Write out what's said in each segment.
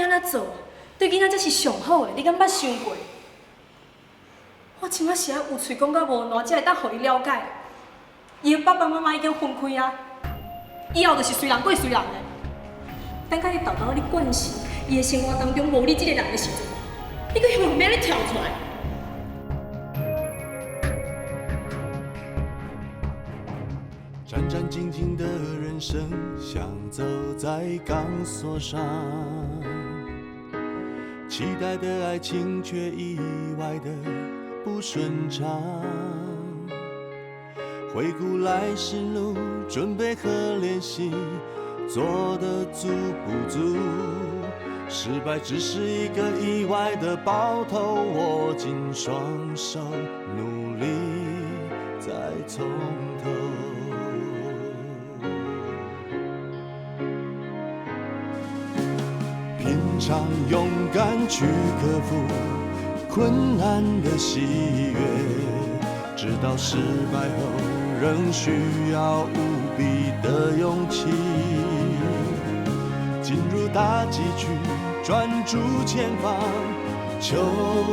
安怎做，对囡仔才是上好的，你敢捌想过？我即马是爱有喙讲到无烂，才会当互伊了解。伊的爸爸妈妈已经分开啊，以后就是随人过随人的。等甲你豆豆你惯死，伊的生活当中无你这个人的时阵，你阁希望要你跳出来？战战兢兢的人生，像走在钢索上，期待的爱情却意外的不顺畅。回顾来时路，准备和练习，做的足不足？失败只是一个意外的爆头，握紧双手，努力再从头。平常勇敢去克服困难的喜悦，直到失败后仍需要无比的勇气。进入大击区，专注前方，球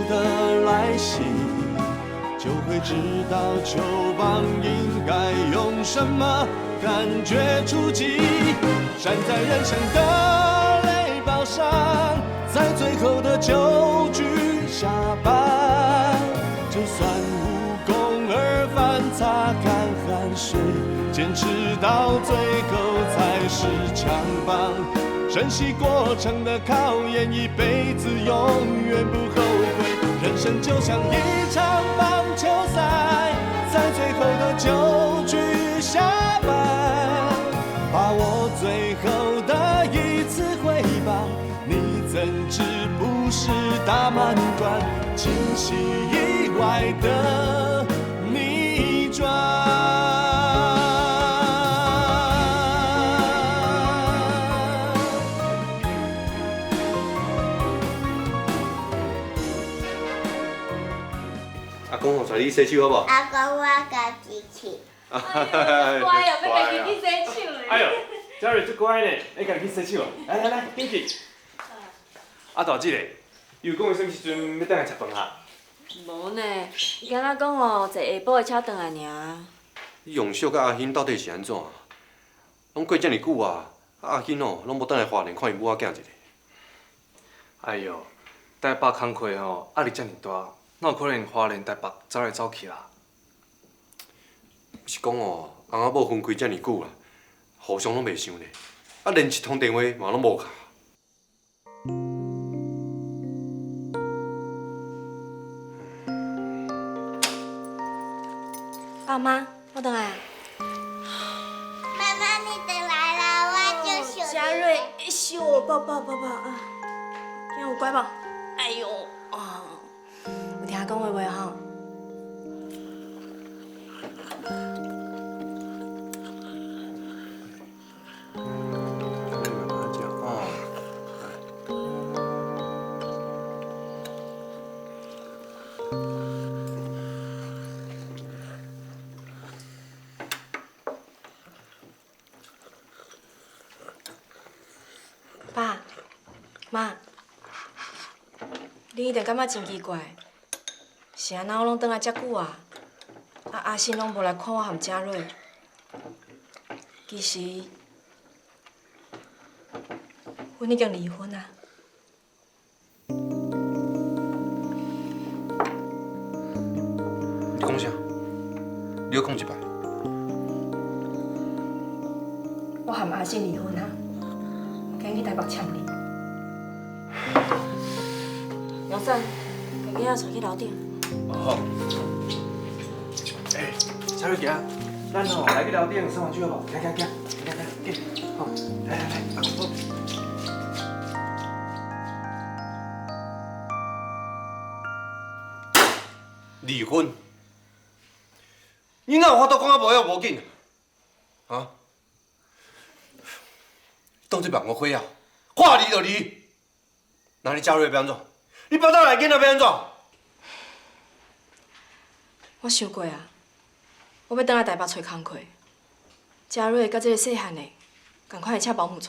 的来袭，就会知道球棒应该用什么感觉出击。站在人生的垒包上，在最后的9局下班，就算无功而返，擦干汗水，坚持到最后才是强棒。珍惜过程的考验，一辈子永远不后悔。人生就像一场棒球赛，在最后的9局下班，把握最后的一次挥棒，你怎知不是大满贯，惊喜意外的逆转。阿公，我带你洗手好不好？阿公，我家己去。乖哦，要家己去洗手嘞。哎呦，嘉瑞真乖呢，你家己去洗手啊？来来来，进去。啊，大姐嘞，又讲伊什么时阵要倒来食饭啊？无呢，伊敢若讲哦，坐下晡的车倒来尔。你用小甲阿欣到底是安怎？拢过遮尔久啊，阿欣哦，拢无倒来花莲看伊母仔囝一个。哎呦，台北工课吼压力遮尔大，哪有可能花莲台北走来走去啦？是讲哦，翁仔某分开遮尔久啦，互相拢袂想呢，啊连一通电话嘛拢无敲。爸妈，我倒来啊。妈妈，你回来了，我就想。嘉瑞，秀我抱抱啊！今有乖无？哎呦啊！有听讲话袂吼？爸妈，你一定感觉真奇怪，是安那我拢倒来遮久啊，阿信拢无来看我含嘉瑞。其实，阮已经离婚啊。你讲啥？你又讲一摆。我含阿信离婚啊，今日去台北签离。杨生，家己仔带去楼顶。好。哎，嘉瑞行，咱吼来去楼顶洗完手好无？行，好，来，阿公抱。离婚？你哪有法度讲啊无要无紧？啊？当作万我火啊！话离就离。那你嘉瑞要安怎？你包倒来囡仔要安怎？我想过啊，我要倒来台北找工课。嘉瑞甲这个细汉的，赶快会请保姆带。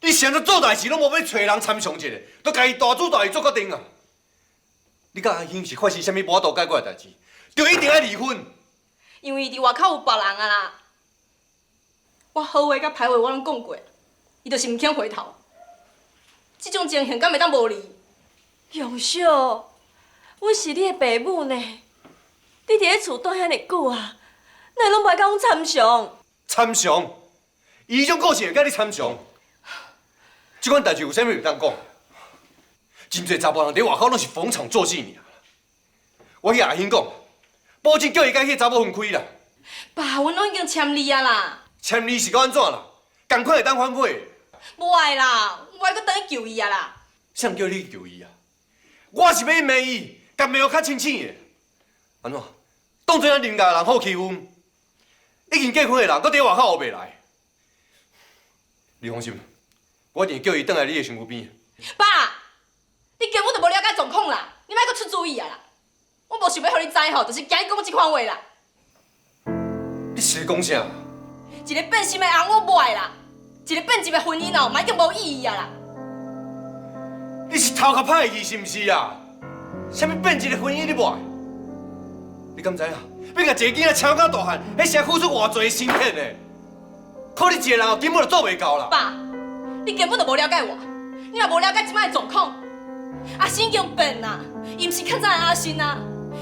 你现在做代志拢无要找人参详一下，都家己大主大意做决定啊！你甲阿兴是发生啥物无法度解决的代志，就一定要离婚。因为伊伫外口有别人啊啦。我好话甲歹话我拢讲过，伊就是毋肯回头。这种情形敢会当无离？杨小，阮是你的爸母呢，你伫咧厝待遐尼久啊，哪拢袂甲阮参详？参详？伊迄种个性会甲你参详？即款代志有啥物袂当讲？真侪查甫人伫外口拢是逢场作戏尔。我去阿兴讲，保证叫伊甲迄个查某分开啦。爸，阮拢已经签字啊啦。签字是到安怎啦？共款会当反悔。无爱啦，我爱搁等去求伊啊啦。谁叫你求伊啊？我是要骂伊，甲骂得较清醒的。安怎？当做咱邻家人好欺负？已经结婚的人，搁伫外口学袂来。你放心，我一定叫伊倒来你的身躯边。爸，你根本就无了解状况啦，你莫搁出主意啊啦。我无想要互你知吼，就是惊你讲即款话啦。你是讲啥？一个变心的翁我无爱啦，一个变质的婚姻哦，嘛已经无意义啊啦。你是头壳歹去是毋是啊？啥物变质的婚姻你无爱？你敢知影？要甲一个囡仔超到大汉，迄是付出偌济辛苦呢？靠你一个人哦，根本就做袂到啦。爸，你根本就无了解我，你若无了解即摆的状况。阿新已经变啦，伊毋是较早的阿新啊，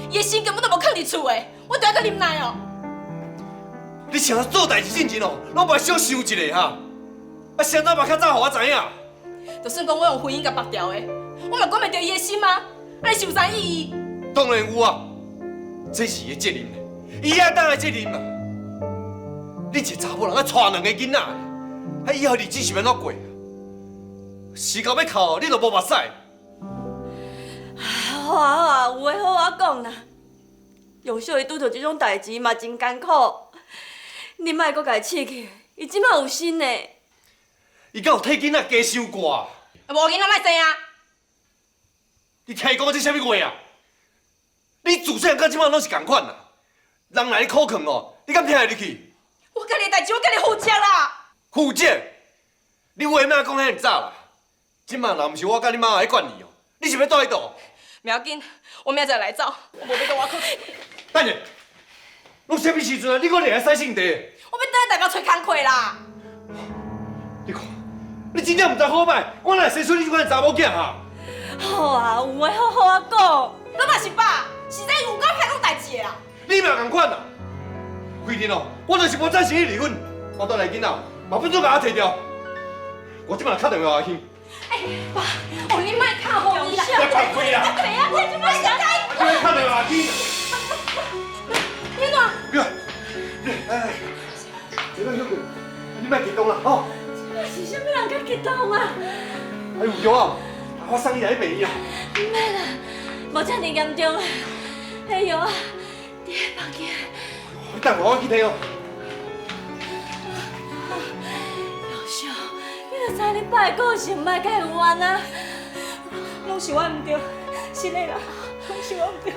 伊的心根本就无囥伫厝的，我就要搁忍耐哦。你想做代志进前哦，拢袂小想一下哈？啊，谁怎捌较早互我知影？就算讲我用婚姻甲绑掉的，我嘛管袂着伊的心啊，啊，你是有啥意义？当然有啊，这是伊的责任，伊爱当的责任嘛。你一个查某人啊，带两个囡仔，啊，以后日子是要怎过？时到要到，你都无目屎。好啊好啊，有话好啊讲啦。杨小伊拄着即种代志嘛真艰苦，你莫搁家刺激，伊即摆有心呢。伊敢有替囡仔加收挂？无囡仔莫生啊！你听讲这啥物话啊？你自细汉到即摆拢是共款啦。人来你苦劝哦，你敢听会入去？我家己的代志我家己负责啦。负责？你话莫讲遐尔早啦。即摆若毋是我甲你妈来管你哦，你是要倒去倒？不要紧，我明仔载来走，我无要跟我考试。等下，拢啥物时阵啊？你搁来使性地？我要等下台北找工课啦。你看，你真正毋知好歹，我哪会生出你这款查某囝啊？好啊，有话好好啊讲。你嘛是爸，实在有够歹讲代志的啦。你嘛共款啦。规定哦，我就是无赞成你离婚，我倒来囡仔嘛不准把我摕掉。我即摆敲电话阿兄。哎，爸，哦，你莫敲好伊啦。我靠开啦！对啊，快点莫想开。我敲电话阿兄。你哪？不要，哎，这个小鬼，你莫激动啦，吼。是啥物人较激动啊？哎有药啊，我送你来一杯药。唔免啦，无遮尔严重啊。迄药啊，伫迄房间。你等我去摕哦。杨小，你著知你爸的个性，莫甲伊有冤啊。拢是我唔对，是你啦，拢是我唔对。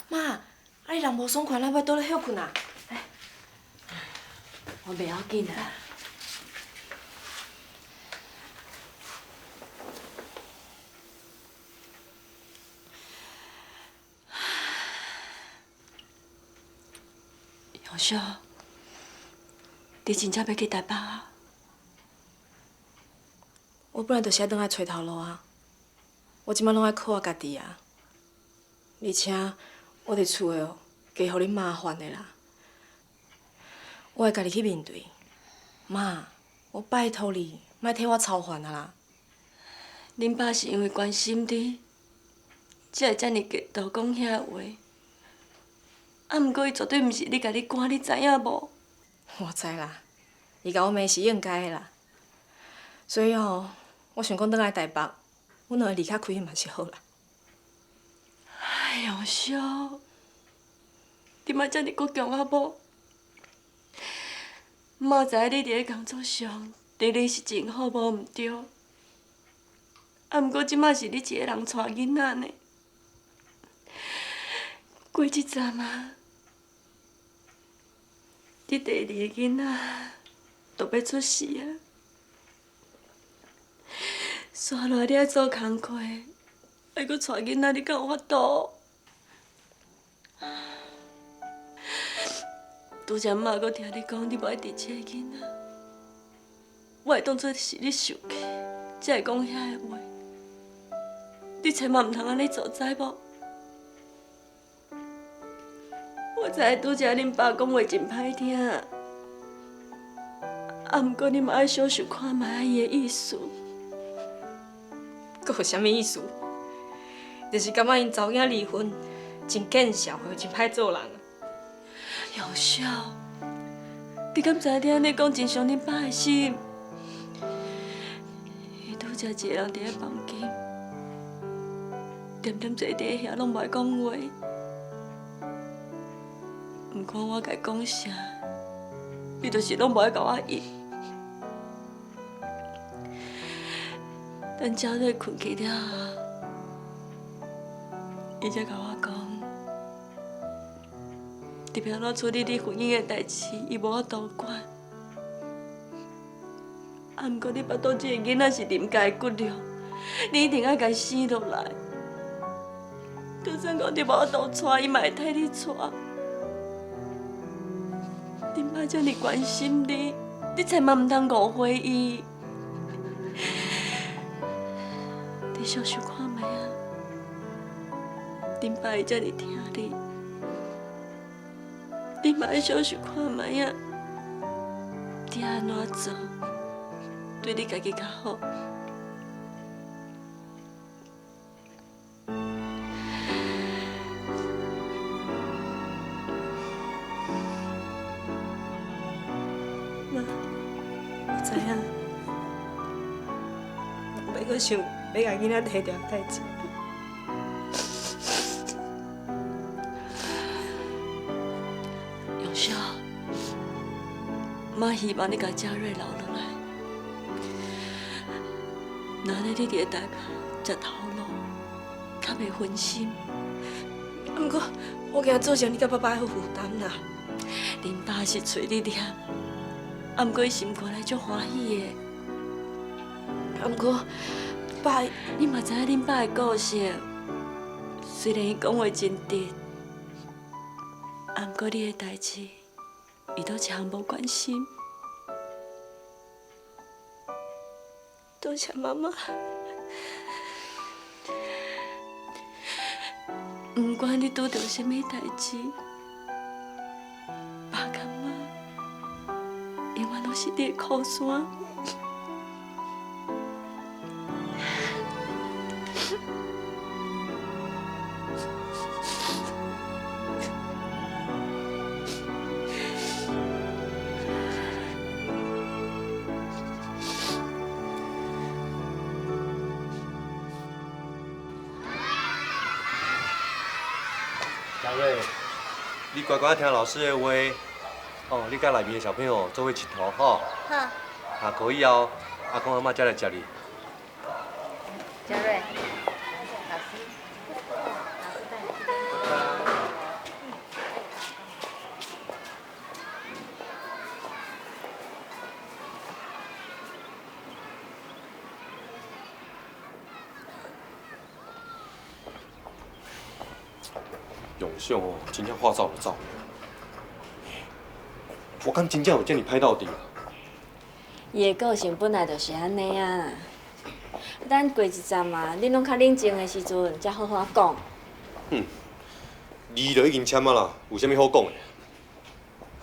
妈，啊你人无爽快，咱要倒咧休困啊？我袂要紧啦。杨小，你真正要去台北啊？我本来就是要倒来找头路啊，我即摆拢爱靠我家己啊，而且我伫厝的哦，加互恁麻烦的啦。我会家己去面对，妈，我拜托你，莫替我操烦啊啦。恁爸是因为关心你，才会遮尔激动讲遐话。啊，毋过伊绝对毋是你家己赶，你知影无？我知啦，伊甲我骂是应该的啦。所以哦，我想讲倒来台北，阮两个离较开心嘛是好啦。哎呦，小，你莫遮尔倔强啊无？妈知影你伫咧工作上对你是真好，无毋对。啊，毋过即摆是你一个人带囡仔呢。过一阵啊，你第二个囡仔就要出世啊。山内你爱做工课，还阁带囡仔，你敢有法度？拄则妈阁听你讲，你无爱伫这个囡仔，我会当作是你生气，才会讲遐个话。你千万毋通安尼做，知无？我知拄则恁爸讲话真歹听，啊，毋过你嘛爱小想看卖伊个意思。佫有啥物意思？就是感觉因查某囝离婚，真见笑，真歹做人。杨少，你敢知影你讲真伤恁爸的心？伊拄则一个人伫咧房间，点点坐伫遐，拢无爱讲话。毋管我甲伊讲啥，伊就是拢无爱甲我应。等朝瑞困去了后，伊才甲我讲，特别安怎处理你婚姻的代志，伊无法度管。啊，毋过你巴肚这个囡仔是林家的骨肉，你一定要甲伊生落来。就算讲你无法度带，伊嘛会替你带。恁爸遮尔关心你，你千万毋通误会伊。你小想看卖啊，恁爸会遮尔疼你，你嘛爱小想看卖啊，你安怎做，对你家己较好。妈，我知影，袂阁想要甲囡仔摕掉代志。杨少，妈希望你甲嘉瑞留落来，那安尼你伫咧台北食头路，较袂分心。毋过我惊造成你甲爸爸的负担啦。恁爸是找你念，啊，毋过伊心肝内足欢喜的。毋过爸，你嘛知影恁爸的个性，虽然伊讲话真直，啊，毋过你的代志，伊都一项无关心。多谢妈妈。毋管你拄着什么代志，爸甲妈永远都是你的靠山。嘉瑞，你乖乖听老师的话，哦，你甲内面的小朋友做伙佚佗吼。好，下课以后，阿公阿妈才来接你。嘉瑞，老师带你去。永秀哦，真正话走就走。我敢真正有这么歹到底啊？伊的个性本来就是安尼啊。等过一阵啊，恁拢较冷静的时阵，才好好讲。字就已经签啊啦，有啥物好讲的？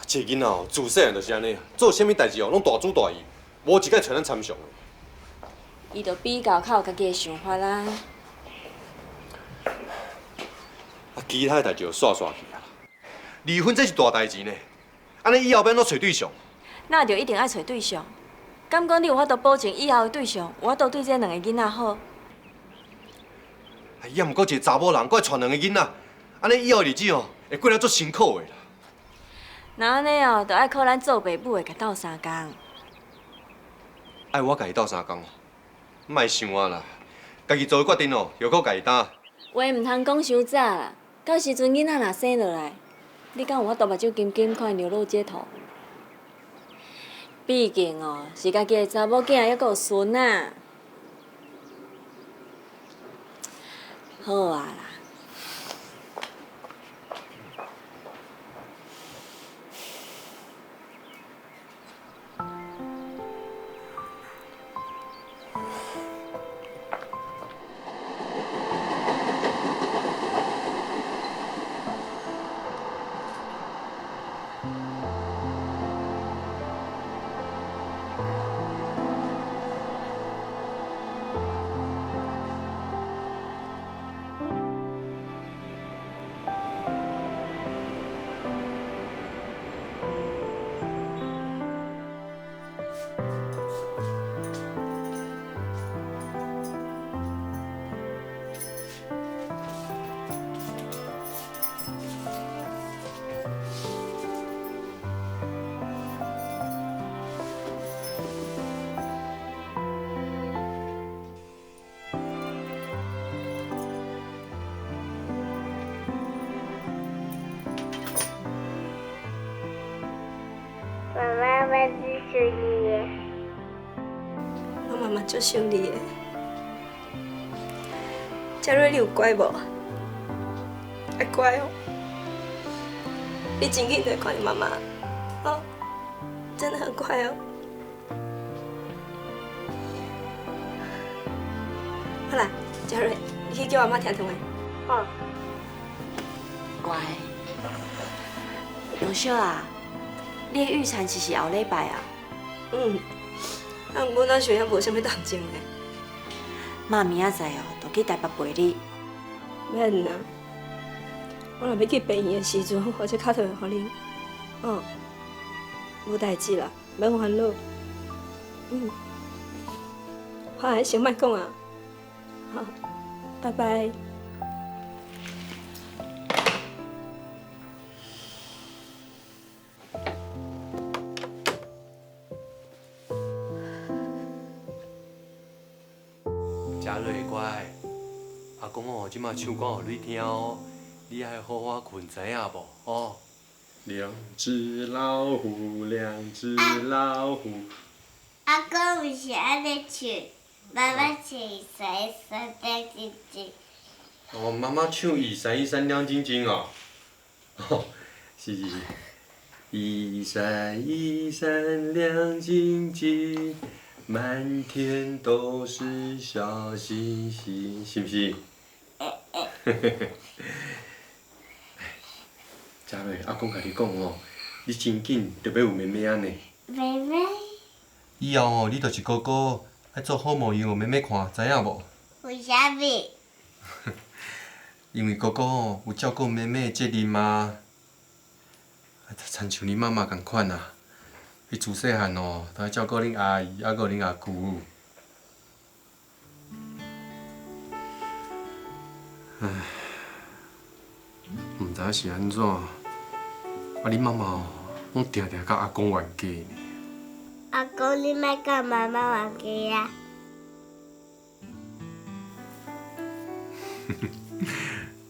这囡仔哦，自细汉就是安尼啊，做啥物代志哦，拢大主大意，无一概像咱参详的。伊就比较较有家己的想法啦。其他的代志就煞煞去啊啦。离婚这是大代志呢，安尼以后要怎找对象？那就一定爱找对象。敢讲你有法度保证以后的对象有法度对这两个囡仔好？哎呀，毋过一个查某人，搁会带两个囡仔，安尼以后日子哦，会过得足辛苦的啦。那安尼哦，就爱靠咱做爸母的甲斗相共。爱我家己斗相共哦，莫想啊啦，家己做的决定哦，又搁家己担。话唔通讲伤早啦，到时阵囡仔若生落来，你敢有法度目睭金金看伊流落街头？毕竟哦，是家己的查某囝，还阁有孙仔。好啊啦。妈妈，我支持你。我妈妈足想你的。嘉瑞，你有乖无？爱乖哦。你真紧在看你妈妈，哦，真的很乖哦。好啦，嘉瑞，你去叫阿妈听电话。好。乖。荣秀啊，你的预产期是后礼拜啊？啊，阮咱学校无啥物动静嘞。妈明仔载哦，就去台北陪你。免啦，我若要去病院的时阵，或者敲电话给恁。无代志啦，免烦恼。好，先莫讲啊。好，拜拜。嘉瑞乖，阿公哦，即马唱歌互你听哦，你爱好好困，知影无？哦。两只老虎，两只老虎。阿公不是安尼唱，妈妈唱一闪一闪亮晶晶。哦，妈妈唱一闪一闪亮晶晶哦。哦，是。一闪一闪亮晶晶，满天都是小星星，是不是？嘉瑞，阿公甲你讲哦，你真紧着要有妹妹仔呢。妹妹。以后哦，你就是哥哥，爱做好模样互妹妹看，知影无？为啥物？因为哥哥哦有照顾妹妹的责任嘛，亲像恁妈妈共款啊。伊自细汉哦，都爱照顾恁阿姨，还阁恁阿姑。唉，毋知是安怎，恁妈妈哦，拢定定甲阿公冤家呢。阿公，你莫甲妈妈冤家啊！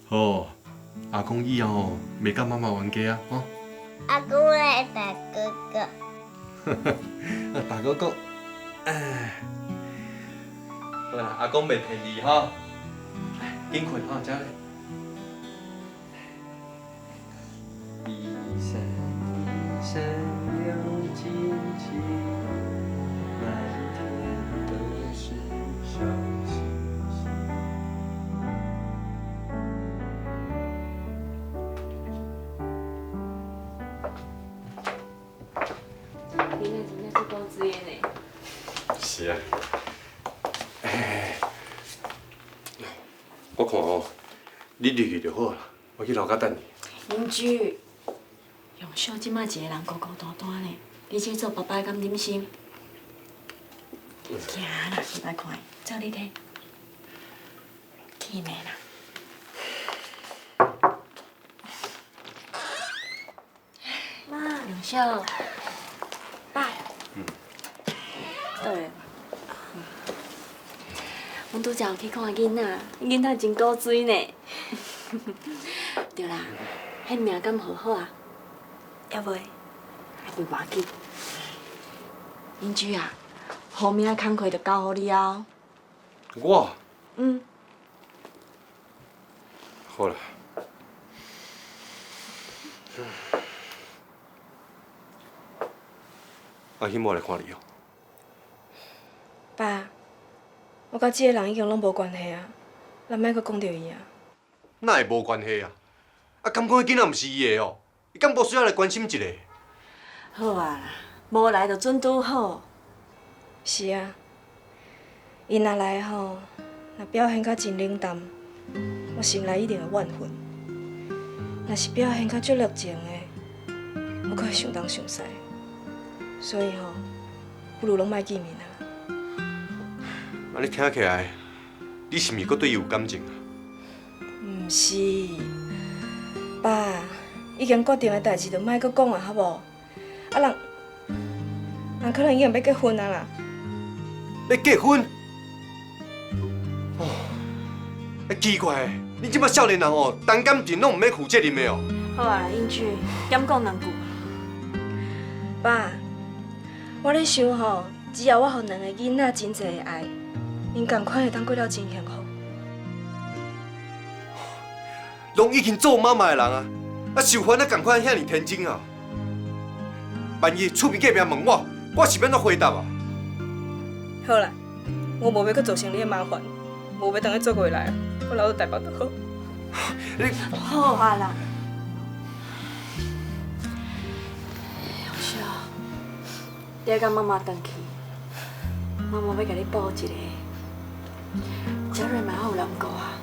好，阿公以后哦，袂甲妈妈冤家啊，吼。阿公来打哥哥。大哥哥，哎，好啦，阿公袂骗你哈，紧困哈，嘉瑞。一闪一闪亮晶晶，满天都是小星星。你那真的是够资源的。是啊。哎，我看哦，你入去就好啦，我去楼下等你。邻居，荣秀即摆一个人孤孤单单的，你去做爸爸敢忍心？行啦，去来看，照你睇，去呢啦。妈，荣秀，爸。对，阮拄则有去看囡仔，囡仔真古锥呢。对啦，迄名敢好好啊？要袂？还袂要紧。邻居啊，后面的工课就交互你啊。我嗯。好啦。阿欣，我来看你哦。爸，我甲即个人已经拢无关系啊，咱莫阁讲着伊啊。哪会无关系啊？啊，敢讲迄囡仔毋是伊的哦？伊敢无需要来关心一下？好啊啦，无来就准拄好。是啊，伊若来吼，若表现甲真冷淡，我心内一定会怨愤；若是表现甲足热情的，我阁会相当伤塞。所以吼，不如拢莫见面啊。安尼听起来，你是毋是阁对伊有感情啊？毋是，爸，已经决定的代志就莫阁讲啊，好无？啊人可能已经要结婚啊啦。要结婚？哦，奇怪，你即摆少年人哦，谈感情拢毋免负责任的哦。好啊，英俊，减讲两句。爸，我咧想吼，只要我互两个囡仔真侪的爱，因共款会当过了真幸福。拢已经做妈妈的人啊，啊受烦啊，共款遐尔天真啊！万一厝边隔壁问我是要怎回答啊？好啦，我无要阁造成你的麻烦，无要等你做过来，我留在台北就好。好啊啦。小小，你甲妈妈回去，妈妈要甲你补一个。嘉瑞嘛有人顾啊。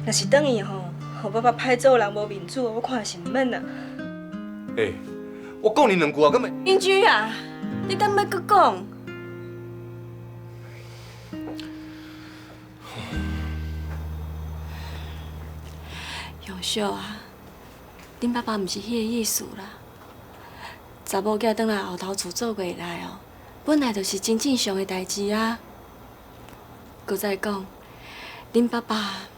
若是等伊吼，互爸爸歹做人无面子，我看是毋免啊。欸，我讲你两句啊，敢会？英居啊，你敢要阁讲？杨小啊，恁爸爸毋是迄个意思啦。查某囝转来后头厝做过来哦，本来就是真正常的代志啊。搁再讲，恁爸爸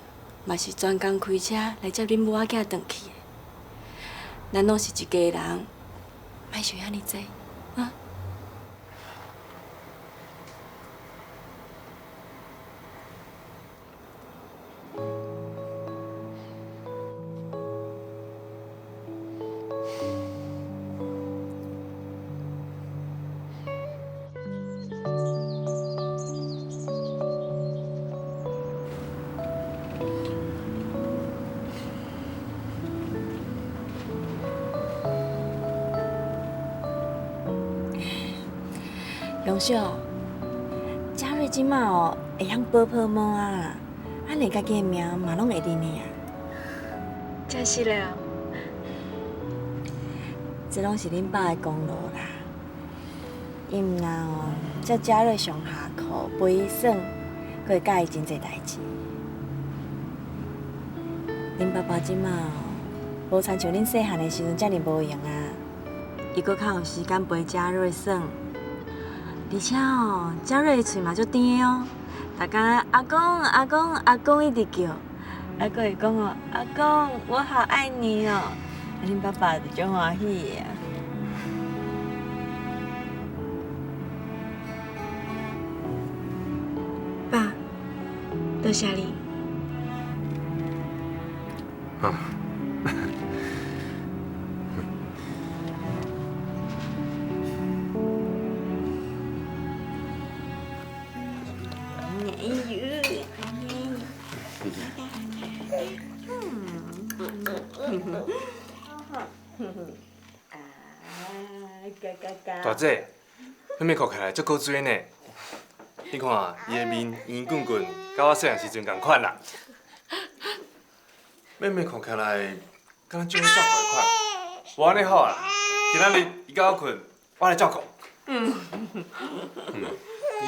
嘛是专工开车来接恁母仔囝转去的。咱拢是一家人，莫想遐尼济，啊？杨小，嘉瑞即马哦会晓保泡沫啊，啊连家己的名嘛拢会认的啊。真是嘞啊！这拢是恁爸的功劳啦。伊毋然哦，叫嘉瑞上下课陪伊耍，佫会教伊真侪代志。恁爸爸即马哦，无亲像恁细汉的时阵遮尔无闲啊，伊佫较有时间陪嘉瑞耍。而且哦，嘉瑞的喙嘛足甜的哦，逐工阿公阿公阿公一直叫，还佫会讲哦，阿公我好爱你哦，恁爸爸就足欢喜的啊。爸，多谢你。啊。大姐，妹妹看起来足古锥呢。你看，伊的面圆滚滚，甲我细汉时阵共款啦。妹妹看起来，敢若种照顾的款。无安尼好啊，今仔日伊甲我困，我来照顾。你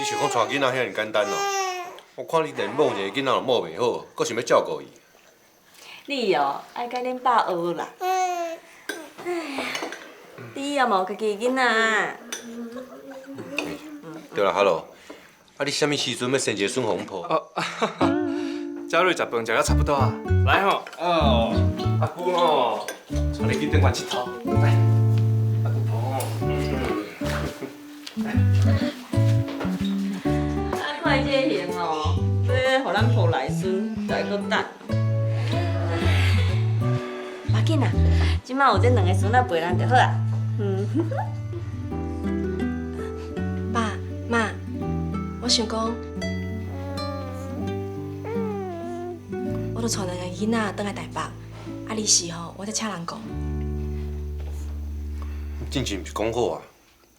想讲带囡仔遐尔简单哦？我看你连摸一个囡仔都摸袂好，阁想要照顾伊。你哦，爱甲恁爸学啦。你也无家己囡仔。对啦，哈喽，啊，你什么时阵要生一个顺风婆？嘉瑞食饭食到差不多啊，来吼，阿姑吼，带你去顶馆佚佗，来，阿姑婆。看伊这型哦，要互咱抱内孙，再搁等。要紧啦，即摆有这两个孙仔陪咱就好啊。爸妈，我想讲，我著带两个囡仔转来台北，啊，利是吼，我再请人讲。之前毋是讲好啊，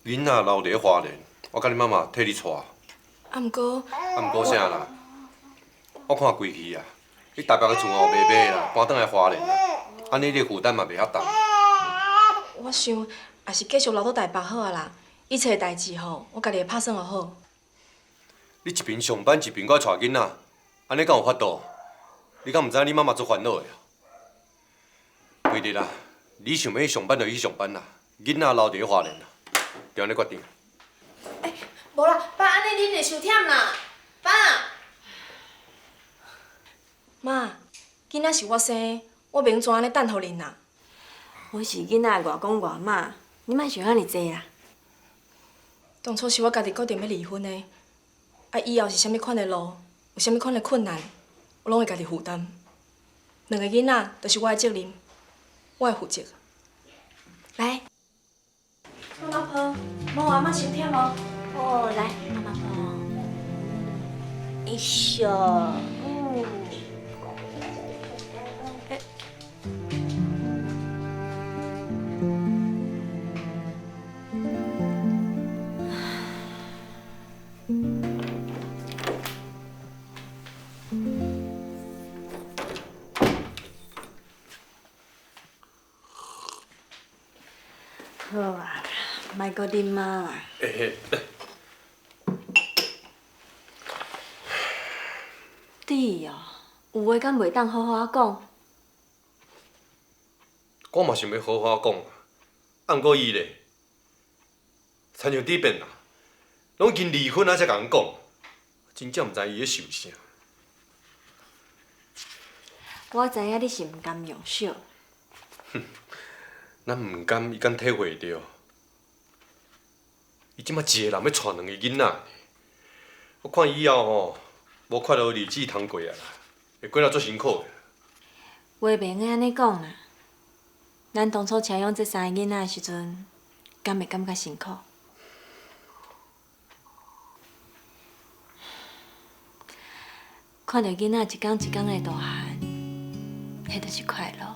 囡仔留伫咧花莲，我甲你妈妈替你带。啊，毋过，啊，毋过啥啦？我看规气啊，你台北个厝哦，卖买啦，搬转来花莲啦，安尼你负担嘛袂遐重。我想也是继续留到台北好啊啦。一切代志吼，我家己会拍算就好。你一边上班一边搁带囡仔，安尼敢有法度？你敢毋知你妈妈足烦恼的啊？袂得啦，你想要去上班就去上班啦，囡仔留伫咧花莲啦，就安尼决定。无啦，爸，安尼恁会伤忝啦。爸，妈，囡仔是我生的，我袂用怎安尼等互恁啦。我是囡仔外公外妈，你莫想遐尼济啦。当初是我家己决定要离婚的，啊，以后是啥物款的路，有啥物款的困难，我拢会家己负担。两个囡仔就是我的责任，我会负责。来，妈妈抱，无阿妈伤忝哦。哦，来，妈妈抱。哎呦，好啊，莫搁啉嘛啦。弟哦，有话敢袂当好好讲？我嘛想要好好讲，啊，毋过伊咧，亲像底边啦，拢已经离婚啊才甲阮讲，真正毋知伊咧想啥。我知影你是毋甘用小，咱毋甘，伊敢体会着？伊即摆一个人要带两个囡仔，我看以后吼，无快乐日子通过啊啦，会过了足辛苦的。话袂用安尼讲啦。咱当初请养这三个囡仔的时阵，敢会感觉辛苦？看到囡仔一天一天的大汉，迄就是快乐。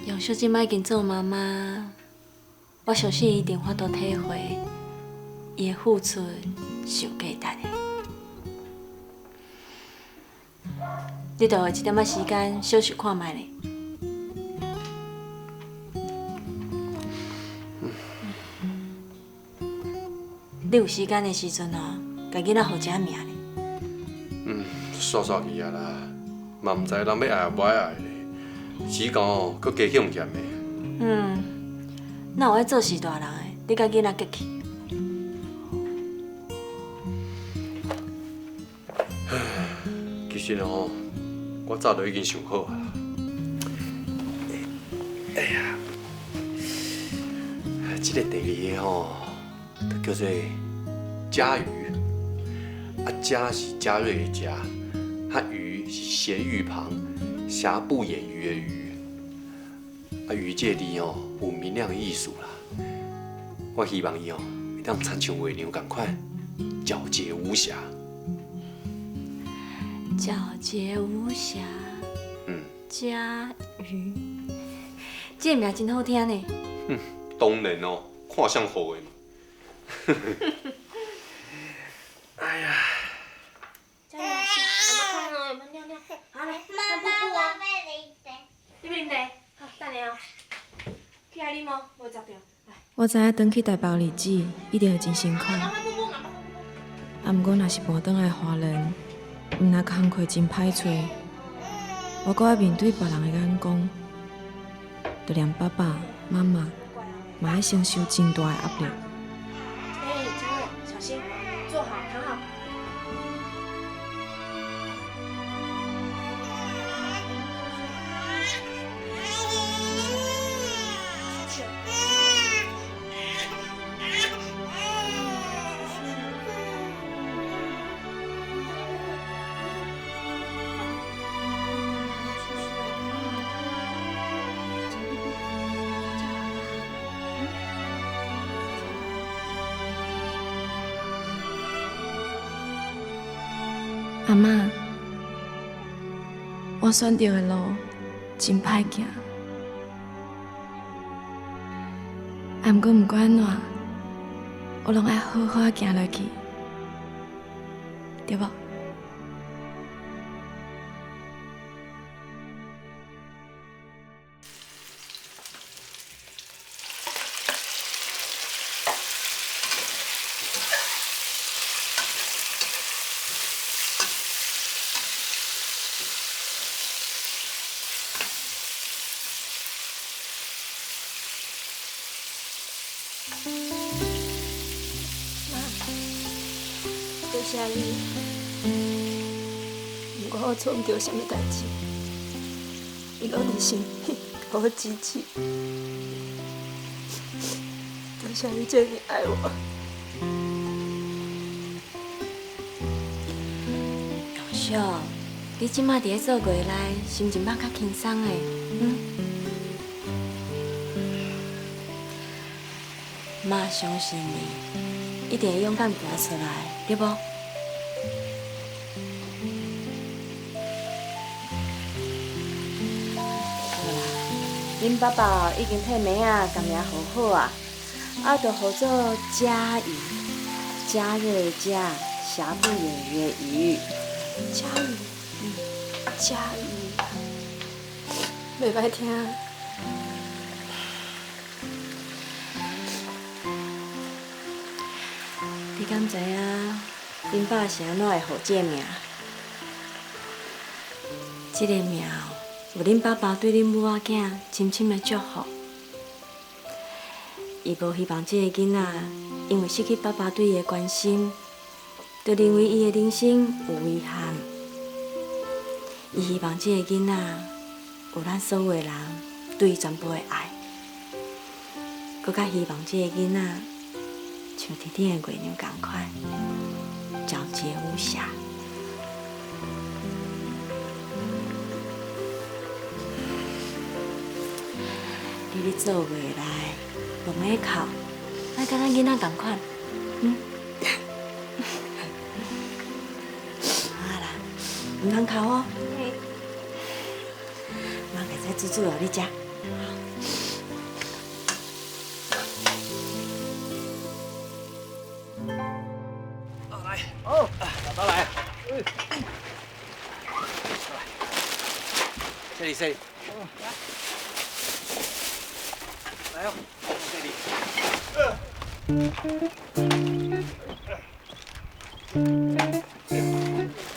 杨秀即摆已经做妈妈，我相信伊一定法度体会伊的付出是有价值的。你着有一点仔时间小想看卖咧。你有时间的时阵哦，家囡仔好食命咧。煞煞去啊啦，嘛毋知人要爱也无爱爱咧，时间哦，搁加向嫌的。哪有爱做事大人的，你甲囡仔结去？其实哦，我早就已经想好啊。哎呀，这个第二个吼，就叫做嘉瑜，啊嘉是嘉瑞的嘉，啊瑜是斜玉旁，瑕不掩瑜的瑜，啊瑜这字哦有明亮的意思啦。我希望伊哦会当亲像月娘共款，皎洁无瑕。皎洁无瑕，嘉瑜，这个名真好听呢。当然哦，看相好的嘛。哎呀，这样子，我们看哦，有没有尿尿？好来，妈妈，我要啉茶。你要啉茶？好，等下哦。去爱啉哦，无十条。来。我知影转去台北日子一定会真辛苦，啊，毋过若是搬转来花莲，毋若工课真歹找，我搁要面对别人的眼光，就连爸爸妈妈嘛要承受真大的压力。哎，嘉伟，小心。好，很好。阿嬷，我选择的路真歹行，毋过毋管安怎，我拢爱好好啊行落去，对无？多谢你，不过我做唔到什么代志，你拢伫身边，给我支持。多谢你这么爱我。永秀，你即马伫咧做过来，心情嘛较轻松的，妈相信你，一定会勇敢行出来，对不？好啦，恁爸爸已经替妹仔甲名好好啊，就号做佳瑜，加热的加，瑕不掩瑜的瑜。佳瑜，佳瑜，袂歹听。你敢知影恁爸是安怎会号这名？这个名有恁爸爸对恁母仔囝深深的祝福。伊无希望这个囡仔因为失去爸爸对伊的关心，就认为伊的人生有遗憾。伊希望这个囡仔有咱所有的人对伊全部的爱，搁较希望这个囡仔像天顶的月亮同款，皎洁无瑕。你咧做未来，拢会哭，莫甲咱囡仔同款，好啦，唔通哭哦。妈家再煮煮互你食。好，老来。这里，来哦，这里。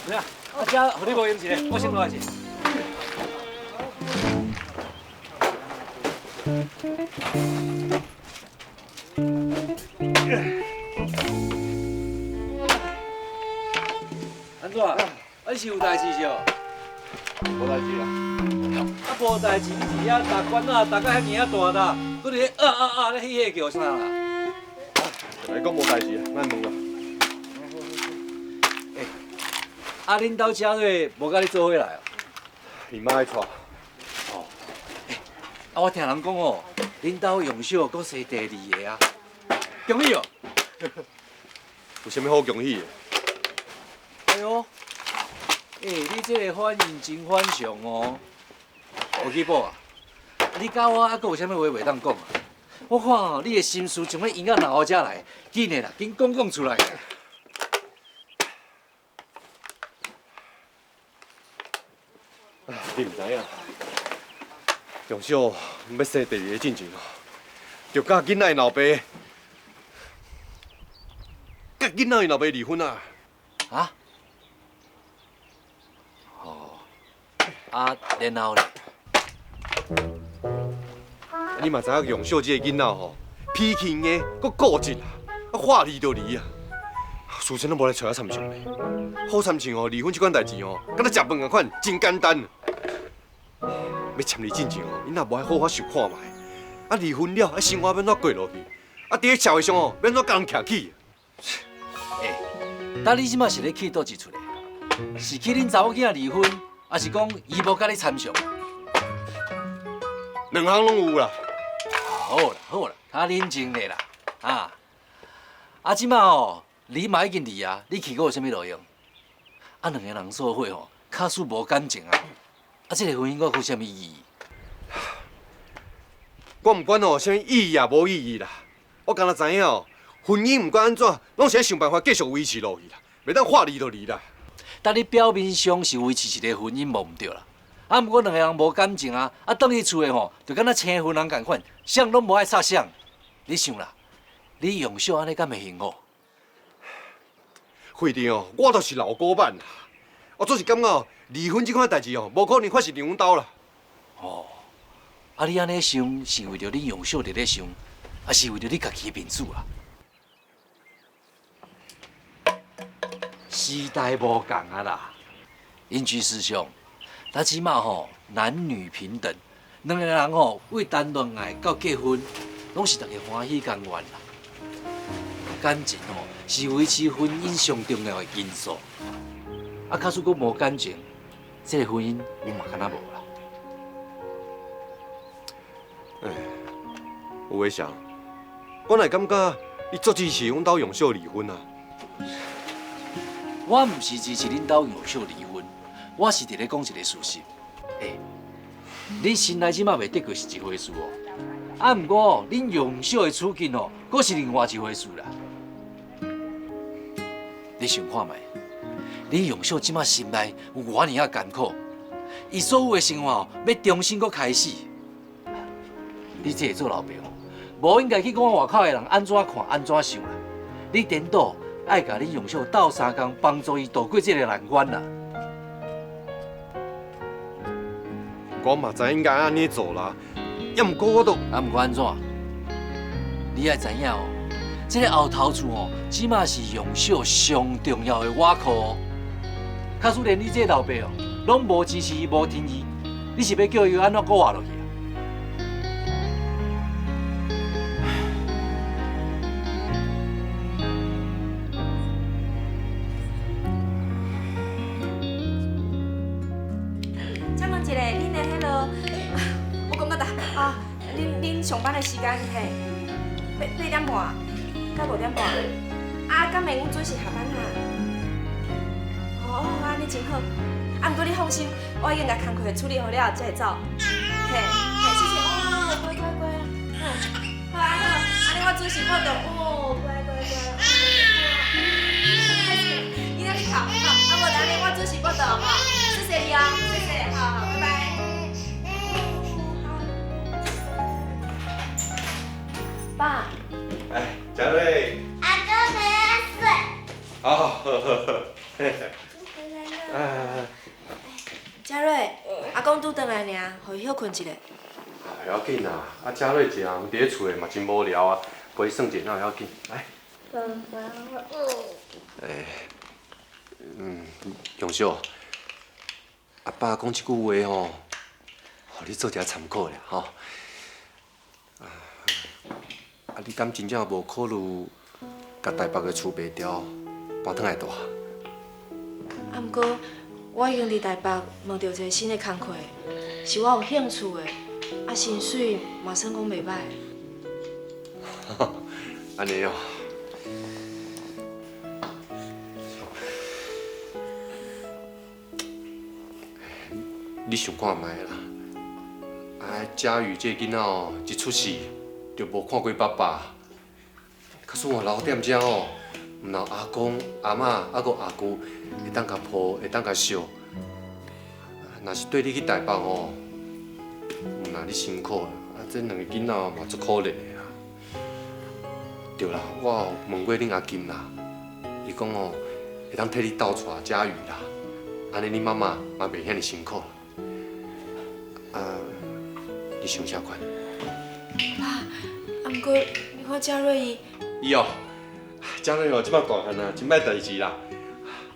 对啊，我遮互你无用一个，我先落来一下。安怎？俺是有代志是哦？无代志啦。啊，无代志，你伫遐打官啊，打到遐尔大啦，搁伫咧咧迄个叫啥啦？你讲无代志啊，莫问啦。啊，恁兜佳瑞无甲你做伙来哦？伊妈爱带。哦。啊，我听人讲哦，恁兜用小搁生第二个啊，恭喜哦！有啥物好恭喜的？哎呦，你这个反应真反常哦。有去宝啊，你甲我还阁有啥物话袂当讲啊？我看哦，你的心事从咧婴仔脑遮来，紧的啦，紧讲出来。你毋知影，杨小要生第二个进前哦，就甲囡仔的老爸，甲囡仔的老爸离婚啊！啊？哦。啊，然后咧？你嘛知影杨小这个囡仔吼，脾气硬，搁固执啊，话离就离啊，事情都无来找我参详咧。好参详哦，离婚这款代志哦，敢若食饭共款，真简单。要签离进前哦，你若无爱好好想看卖。啊，离婚了，啊，生活要怎过落去？啊，伫咧社会上哦，要怎甲人徛起？但你即马是咧去倒一厝咧？是去恁查某囝离婚，还是讲伊无甲你参详？两项拢有啦。好啦好啦，较冷静咧啦，即马哦，你嘛已经离啊，你去阁有啥物路用？两个人做伙吼，假使无感情啊，这个婚姻阁有啥物意义？我唔管哦，啥物意义也无意义啦。我敢若知影哦，婚姻唔管安怎，拢是要想办法继续维持落去啦，袂当话离就离啦。但你表面上是维持一个婚姻无毋对啦，毋过两个人无感情啊，倒去厝的吼，就敢若青婚人共款，相拢无爱插相。你想啦，你用小安尼敢会幸福？惠弟哦，我都是老古板啦，我总是感觉哦，离婚这款代志哦，无可能发生两刀啦。你安尼想是为着你用小伫咧想，还是为着你家己的面子啊？时代无共啊啦，因居师兄，咱即马吼男女平等，两个人吼为谈恋爱到结婚，拢是大家欢喜甘愿啦。感情吼是维持婚姻上重要的因素，假使佫无感情，这个婚姻你嘛敢若无啦。有话想，我乃感觉你足支持阮兜用小离婚啊。我毋是支持恁兜用小离婚，我是伫咧讲一个事实。恁心内即马袂得过是一回事哦，毋过恁用小的处境哦，佫是另外一回事啦。你想看觅，恁用小即马心内有偌尔啊艰苦，伊所有的生活哦，要重新佫开始。你这个做老爸哦，无应该去管外口的人安怎看、安怎想啦。你颠倒爱甲你用小斗相共，帮助伊度过这个难关啦。我嘛知应该安尼做啦，也毋过我都毋过安怎？你爱知影哦，这个后头厝哦，即马是用小上重要的瓦靠哦。假使连你这个老爸哦，拢无支持伊、无听伊，你是要叫伊安怎过活落去？上班的时间嘿，8点半到5点半，敢袂阮准时下班啊？安尼真好。毋过你放心，我已经甲工课处理好了，才会走。嘿，谢谢乖，好，安尼我准时报到乖。你那里考，无等下我准时报到哈，谢谢你哦，谢谢，好，拜拜。爸，嘉瑞，阿哥陪他睡。好，嘉瑞，阿公拄回来尔，互伊休困一下。袂要紧啦，嘉瑞一个人伫咧厝诶嘛真无聊啊，陪伊算者哪会要紧？来。爸爸，用小，阿爸讲一句话吼，互你做一下参考咧吼。你敢真正无考虑甲台北的厝卖掉，搬转来住？毋过我已经伫台北问到一个新的工课，是我有兴趣的，薪水嘛算讲袂歹。安尼哦。你想看卖啦，佳宇这囡仔哦，一出世就无看过爸爸。可是我留踮遮哦，毋但阿公、阿嬷，还阁阿姑会当甲抱，会当甲笑。若是缀你去台北哦，毋但你辛苦啦，这两个囡仔嘛足可怜的啊。对啦，我有问过恁阿金啦，伊讲哦，会当替你斗带佳宇啦，安尼你妈妈嘛袂遐尼辛苦。你想啥款？爸，毋过你看嘉瑞伊哦，江瑞哦，即摆大汉啊，真歹代志啦，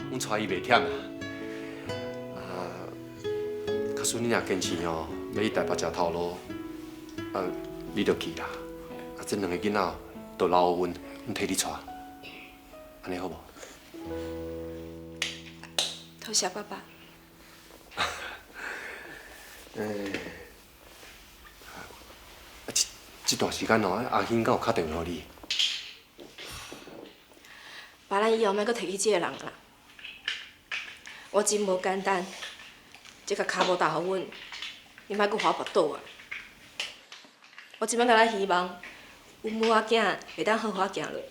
阮带伊袂忝啦。假使你若坚持哦，要去台北食头路，你就去啦。这两个囡仔都留阮替你带，安尼好无？多谢爸爸。这段时间哦，阿欣敢有打电话你？爸，咱以后莫搁提起这个人啦。我真无简单，这个骹无打互阮，你莫搁互我跋倒啊！我真摆甲咱希望，阮母仔囝会当好好行落，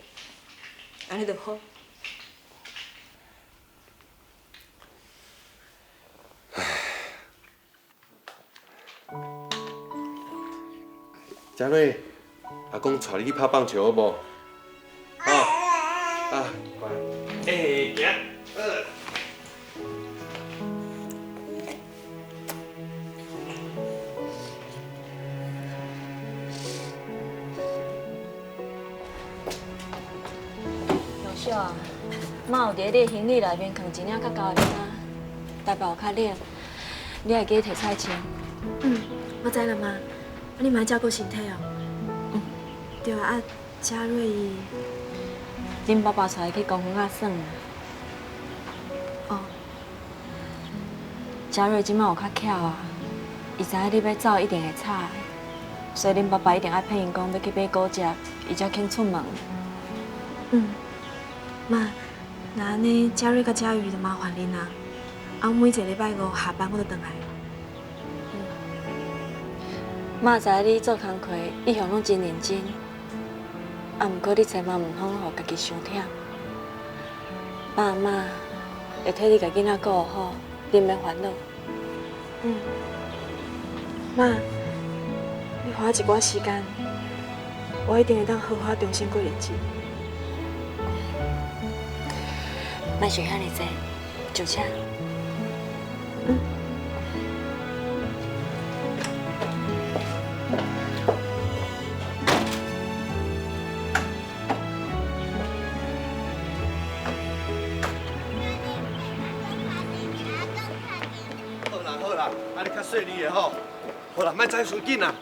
安尼就好。嘉瑞，阿公带你去拍棒球好无？啊，乖。行。杨小啊，妈有伫你行李内面放一领较厚的衫，台北有较冷，你会记摕菜穿。我知啦，妈。你莫照顾身体哦。对啊，嘉瑞伊。恁爸爸带伊去公园仔耍啦。哦。嘉瑞即摆有较巧啊，伊知影你要走一定会吵的，所以恁爸爸一定爱骗因讲要去买果汁，伊才肯出门。妈，那安尼嘉瑞甲嘉瑜就麻烦恁啦。啊，每一个礼拜五下班我就回来。妈知你做工课一向拢真认真，啊，毋过你千万毋通互家己伤忝。爸妈会替你甲囡仔顾好，你免烦恼。妈，你花一寡时间，我一定会当好好重新过日子。莫想遐尼济，上车。好啦，啊你较细腻的吼，好啦，莫再输紧啦，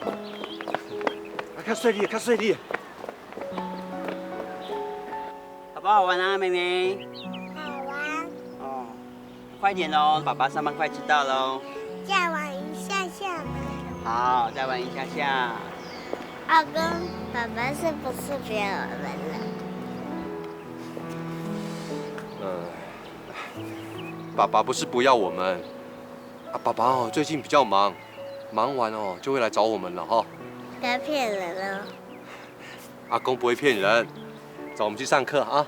啊较细腻，较细腻。好不好玩啊，妹妹？好玩，哦，快点喽，爸爸上班快迟到喽。再玩一下下嘛。好，再玩一下下。阿公，爸爸是不是不要我们了？爸爸不是不要我们，啊，爸爸哦最近比较忙，忙完哦就会来找我们了哈。不要骗人哦。阿公不会骗人，走，我们去上课啊。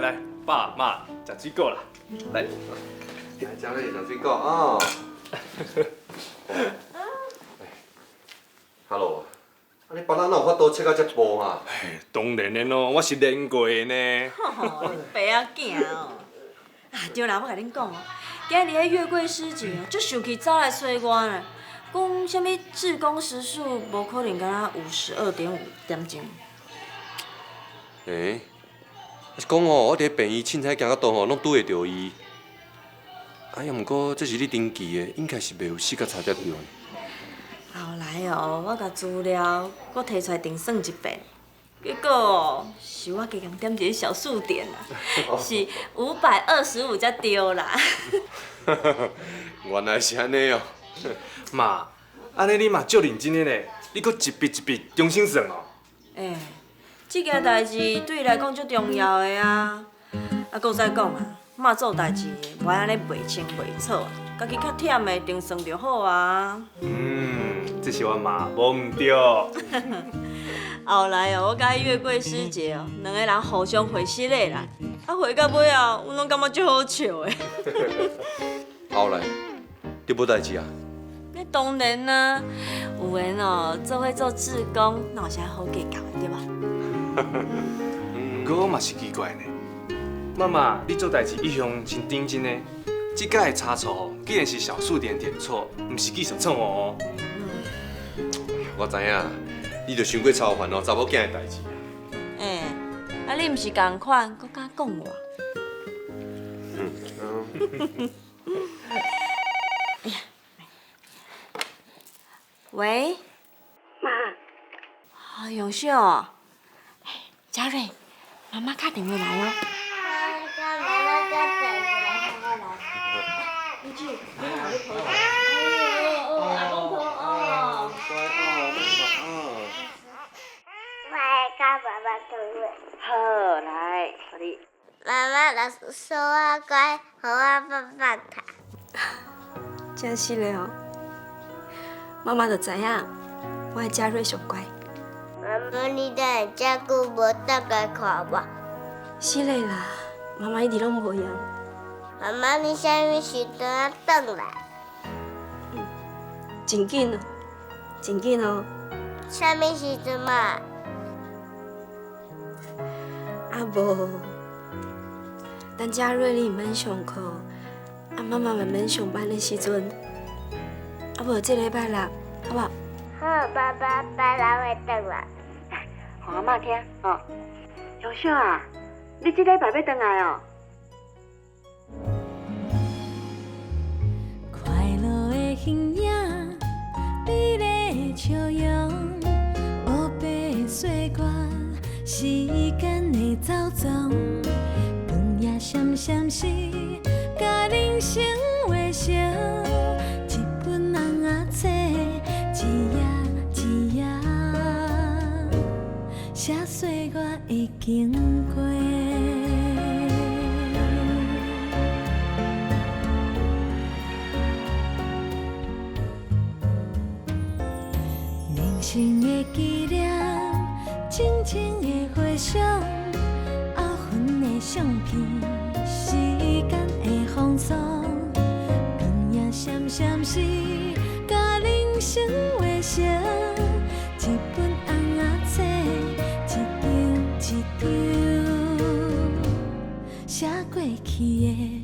来，爸妈吃水果啦！来，来，嘉瑞吃水果啊。Hello， 啊你别人哪有法度切到这薄啊？当然的咯，我是练过的呢。白仔囝哦，啊对啦，我甲恁讲哦，今日迄月桂师姐哦，足想去走来找我呢，讲什么志工时数无可能敢若52.5点钟。是讲哦，我伫病院凊彩行到倒吼，拢拄会着伊。哎呀，毋过这是你登记的，应该是袂有4到3只对。后来哦，我甲资料搁摕出来定算一遍，结果哦，是我加共点一个小数点啦，是525才对啦。原来是安尼哦。妈，安尼你嘛足认真的呢，你搁一笔一笔重新算哦。这件代志对伊来讲足重要的啊！啊，搁再讲啊，妈做代志袂安尼袂清袂楚，家己较忝的定算就好啊。这是我妈无唔对。后来哦，我甲迄月桂师姐哦，两个人互相会失礼啦，啊会到尾后，阮拢感觉足好笑的。后来，你无代志啊？那当然啦，有缘哦，做伙做志工，哪有啥好计较的，对吧？不过我嘛是奇怪呢，妈妈，你做代志一向真认真的，这届的差错竟然是小数点点错，不是技术错误哦。我知影，你着想过操烦恼查某囝的代志。啊你毋是共款，搁敢讲我？哎呀，喂，妈，啊，永秀哦，嘉瑞，妈妈打电话来哦。你去，你好，你抱我。阿公抱哦。我要跟爸爸讨论。好，来，好你。妈妈老师说我乖，和我棒棒糖。真是嘞哦，妈妈就知影，我的嘉瑞上乖。妈妈，你等下这久无倒来看我。是嘞啦，妈妈一直拢无样。妈妈，你啥物时阵要倒来？真紧哦，真紧哦。啥物时阵嘛？啊无，等嘉瑞你毋免上课，啊妈妈慢慢上班的时阵，啊无这礼拜六，好不好？好，爸爸拜六会倒来。互阿嬷听哦。永秀啊，你这礼拜要回来哦？快乐的形影，美丽的笑容，乌白的岁月，时间的走踪，饭夜闪闪时，甲人生画成一本红仔册，一页一页，写岁月的经过。人生的纪念，静静的回想，后痕的相片，时间的风霜，平夜闪闪时，甲人生画成一本红仔册，一张一张写过去的。